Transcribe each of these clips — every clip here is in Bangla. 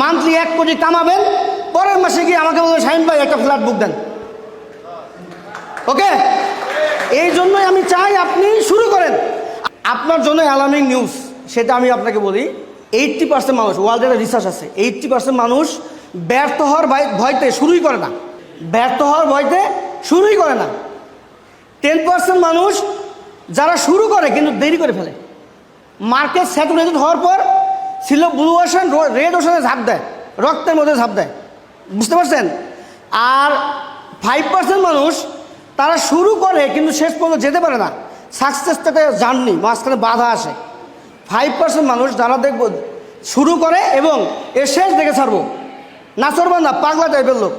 মান্থলি 1 কোটি কামাবেন, পরের মাসে গিয়ে আমাকে বলবেন শাহিন ভাই একটা ফ্ল্যাট বুক দেন। ওকে, এই জন্যই আমি চাই আপনি শুরু করেন। আপনার জন্য অ্যালার্মিং নিউজ, সেটা আমি আপনাকে বলি। 80% মানুষ, ওয়ার্ল্ডের রিসার্চ আছে, 80% মানুষ ব্যর্থ হওয়ার ভয়তে শুরুই করে না। ব্যর্থ হওয়ার ভয়তে শুরুই করে না। 10% মানুষ যারা শুরু করে কিন্তু দেরি করে ফেলে। মার্কেট স্যাচুরেটেড হওয়ার পর ছিল ব্লু ওশান, রেড ওশানে ঝাঁপ দেয়, রক্তের মধ্যে ঝাঁপ দেয়। বুঝতে পারছেন? আর 5% মানুষ তারা শুরু করে কিন্তু শেষ পর্যন্ত যেতে পারে না। সাকসেসটাতে জার্নি, মাঝখানে বাধা আসে। 5% মানুষ যারা দেখব শুরু করে এবং এর শেষ দেখে ছাড়বো, না চড়বেন না, পাগলা টাইপের লোক।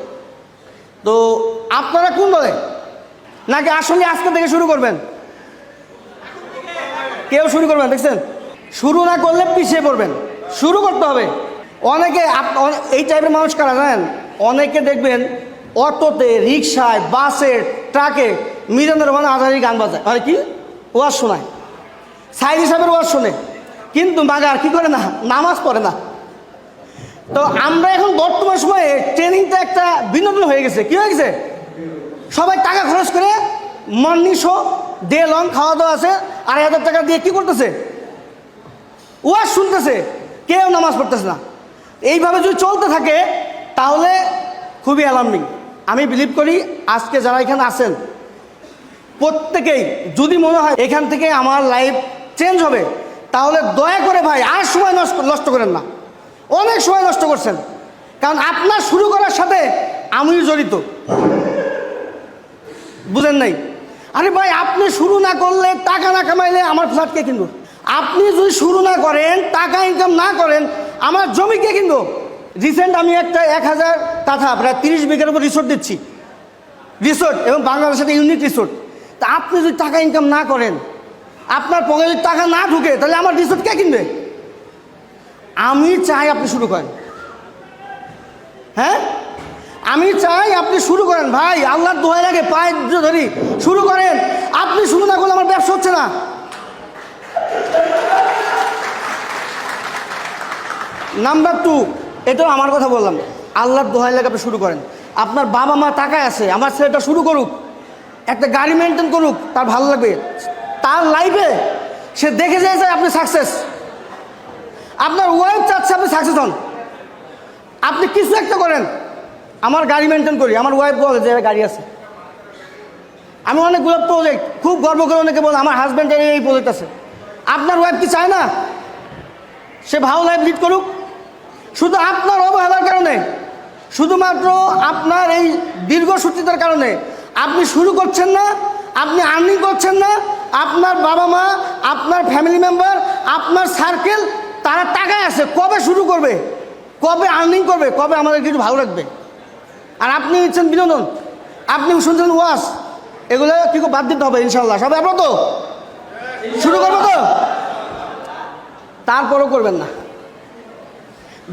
তো আপনারা কোন দলে? নাকি আসলে আজকে থেকে শুরু করবেন? কেউ শুরু করবেন? দেখছেন, শুরু না করলে পিছিয়ে পড়বেন, শুরু করতে হবে। অনেকে এই টাইপের মানুষ কারা জানেন? অনেকে দেখবেন অটোতে, রিক্সায়, বাসে, ট্রাকে মিজানুর রহমান আজহারি গান বাজায়, আর কি ওয়াজ শোনায়, সাইদ হিসাবের ওয়াজ শোনে, কিন্তু মাগার কি করে না, নামাজ পড়ে না। তো আমরা এখন বর্তমান সময়ে ট্রেনিংটা একটা বিনোদন হয়ে গেছে। কি হয়ে গেছে? সবাই টাকা খরচ করে মর্নিং শো, ডে লং খাওয়া দাওয়া আছে, 2,500 টাকা দিয়ে কি করতেছে? ওয়াজ শুনতেছে, কেউ নামাজ পড়তেছে না। এইভাবে যদি চলতে থাকে তাহলে খুবই অ্যালার্মিং। আমি বিলিভ করি আজকে যারা এখানে আছেন প্রত্যেকেই যদি মনে হয় এখান থেকে আমার লাইফ চেঞ্জ হবে, তাহলে দয়া করে ভাই আর সময় নষ্ট করেন না। অনেক সময় নষ্ট করছেন, কারণ আপনার শুরু করার সাথে আমিও জড়িত। বুঝেন নাই? আরে ভাই, আপনি শুরু না করলে, টাকা না কামাইলে আমার ফ্ল্যাট কে কিনবো? আপনি যদি শুরু না করেন, টাকা ইনকাম না করেন, আমার জমি কে কিনবো? রিসেন্ট আমি একটা 1000 কাঠা প্রায় 30 বিঘার উপর রিসোর্ট দিচ্ছি, রিসোর্ট, এবং বাংলাদেশের একটা ইউনিক রিসোর্ট। তা আপনি যদি টাকা ইনকাম না করেন, আপনার পকেটে যদি টাকা না ঢুকে, তাহলে আমার রিসোর্ট কে কিনবে? আমি চাই আপনি শুরু করেন। হ্যাঁ, আমি চাই আপনি শুরু করেন ভাই, আল্লাহর দোহাই লাগে, পায়ে ধরি শুরু করেন। আপনি শুরু না করলে আমার ব্যবসা হচ্ছে না। নাম্বার 2, এটাও আমার কথা বললাম, আল্লাহর দোহাই লাগে আপনি শুরু করেন। আপনার বাবা মা টাকায় আছে, আমার ছেলেটা শুরু করুক, একটা গাড়ি মেনটেন করুক, তার ভালো লাগবে, তার লাইফে সে দেখে যায় যে আপনি সাকসেস। আপনার ওয়াইফ চাচ্ছে আপনি সাকসেস হন, আপনি কিছু একটা করেন। আমার গাড়ি মেনটেন করি, আমার ওয়াইফ বলে যে গাড়ি আছে। আমি অনেকগুলো প্রজেক্ট খুব গর্ব করে অনেকে বলে আমার হাজব্যান্ডের এই প্রজেক্ট আছে। আপনার ওয়াইফ কি চায় না সে ভালো লাইফ লিড করুক? শুধু আপনার অবহেলার কারণে, শুধুমাত্র আপনার এই দীর্ঘসূত্রিতার কারণে আপনি শুরু করছেন না, আপনি আর্নিং করছেন না। আপনার বাবা মা, আপনার ফ্যামিলি মেম্বার, আপনার সার্কেল, তারা টাকায় আছে, কবে শুরু করবে, কবে আর্নিং করবে, কবে আমাদের কিছু ভালো লাগবে? আর আপনি নিচ্ছেন বিনোদন, আপনি শুনছেন ওয়াজ, এগুলো কি বাদ দিতে হবে ইনশাল্লাহ। সবাই আপনার তো শুরু করবো তো, তারপরও করবেন না।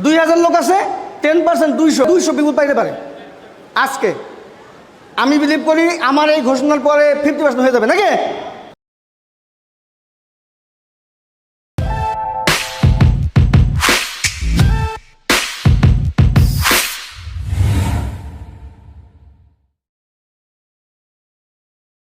2000 লোক আছে, 10% 200 পিপুল পাইতে পারে। আজকে আমি বিলিভ করি আমার এই ঘোষণার পরে 50% হয়ে যাবে নাকি?